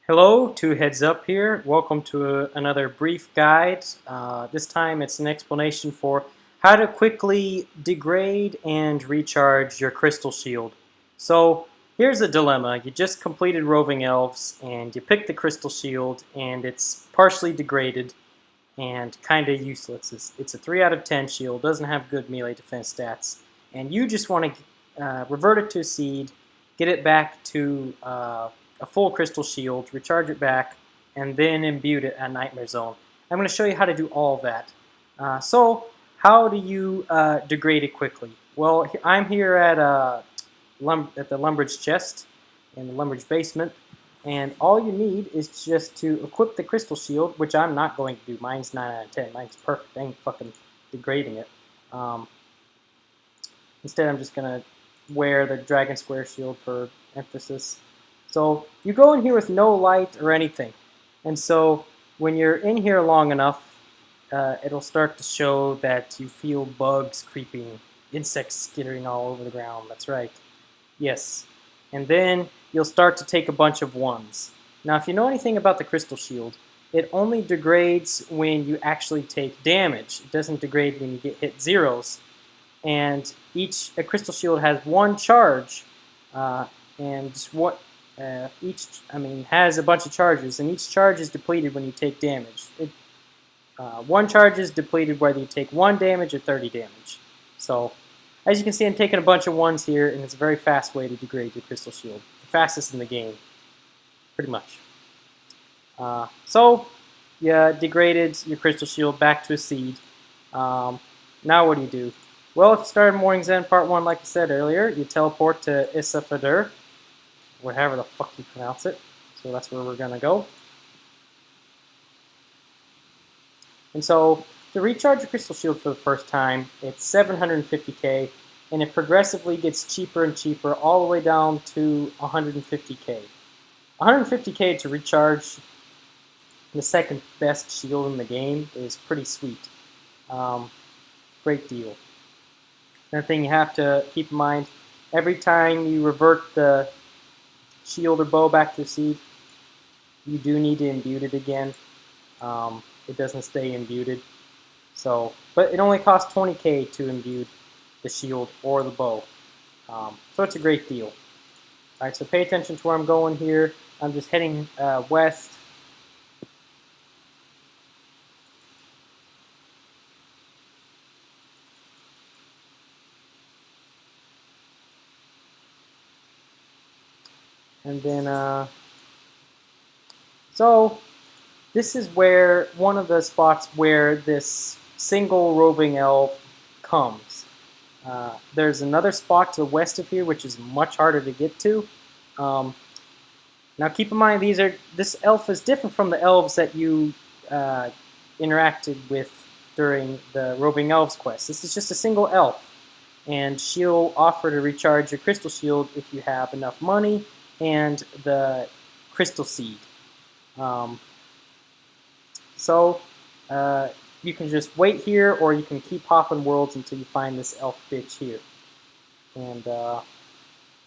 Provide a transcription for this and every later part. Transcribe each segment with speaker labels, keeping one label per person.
Speaker 1: Hello, two heads up here. Welcome to another brief guide. This time it's an explanation for how to quickly degrade and recharge your crystal shield. So here's a dilemma. You just completed Roving Elves and you picked the crystal shield and it's partially degraded and kind of useless. It's a 3 out of 10 shield, doesn't have good melee defense stats, and you just want to revert it to a seed, get it back to a full crystal shield, recharge it back, and then imbue it at Nightmare Zone. I'm going to show you how to do all of that. So how do you degrade it quickly? Well, I'm here at the Lumbridge chest in the Lumbridge basement, and all you need is just to equip the crystal shield, which I'm not going to do. Mine's 9 out of 10. Mine's perfect. I ain't fucking degrading it. Instead, I'm just going to wear the Dragon Square shield for emphasis. So you go in here with no light or anything. And so when you're in here long enough, it'll start to show that you feel bugs creeping, insects skittering all over the ground. That's right. Yes. And then you'll start to take a bunch of ones. Now, if you know anything about the crystal shield, it only degrades when you actually take damage. It doesn't degrade when you get hit zeros. And a crystal shield has one charge, and has a bunch of charges, and each charge is depleted when you take damage. One charge is depleted whether you take 1 damage or 30 damage. So, as you can see, I'm taking a bunch of ones here, and it's a very fast way to degrade your crystal shield. The fastest in the game, pretty much. So, you degraded your crystal shield back to a seed. Now what do? Well, if you started Morning's End Part 1, like I said earlier, you teleport to Isafadur, whatever the fuck you pronounce it. So that's where we're going to go. And so, to recharge your crystal shield for the first time, it's 750k, and it progressively gets cheaper and cheaper all the way down to 150k. 150k to recharge the second best shield in the game is pretty sweet. Great deal. Another thing you have to keep in mind, every time you revert the shield or bow back to the seed, you do need to imbue it again. It doesn't stay imbued. So, but it only costs 20k to imbue the shield or the bow. So it's a great deal. Alright, so pay attention to where I'm going here. I'm just heading west. And then, so this is where one of the spots where this single roving elf comes. There's another spot to the west of here, which is much harder to get to. Now keep in mind, this elf is different from the elves that you interacted with during the Roving Elves quest. This is just a single elf, and she'll offer to recharge your crystal shield if you have enough money and the crystal seed. So you can just wait here, or you can keep hopping worlds until you find this elf bitch here. And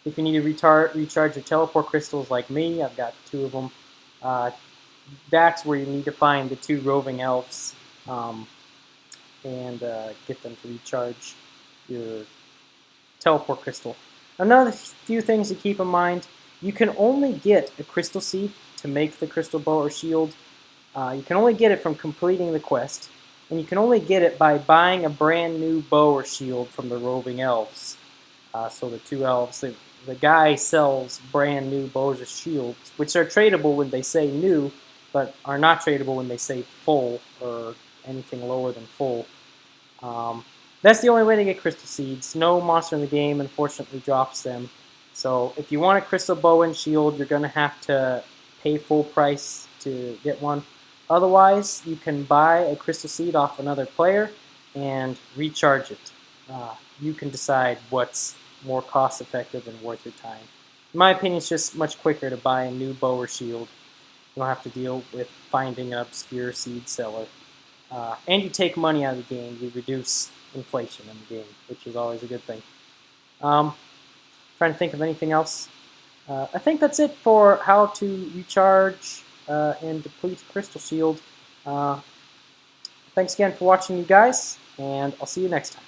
Speaker 1: if you need to recharge your teleport crystals like me, I've got 2 of them. That's where you need to find the 2 roving elves and get them to recharge your teleport crystal. Another few things to keep in mind: you can only get a crystal seed to make the crystal bow or shield. You can only get it from completing the quest, and you can only get it by buying a brand new bow or shield from the roving elves. So the 2 elves, the guy sells brand new bows or shields, which are tradable when they say new, but are not tradable when they say full or anything lower than full. That's the only way to get crystal seeds. No monster in the game, unfortunately, drops them. So if you want a crystal bow and shield, you're going to have to pay full price to get one. Otherwise, you can buy a crystal seed off another player and recharge it. You can decide what's more cost effective and worth your time. In my opinion, it's just much quicker to buy a new bow or shield. You don't have to deal with finding an obscure seed seller. And you take money out of the game. You reduce inflation in the game, which is always a good thing. Trying to think of anything else. I think that's it for how to recharge and deplete Crystal Shield. Thanks again for watching, you guys, and I'll see you next time.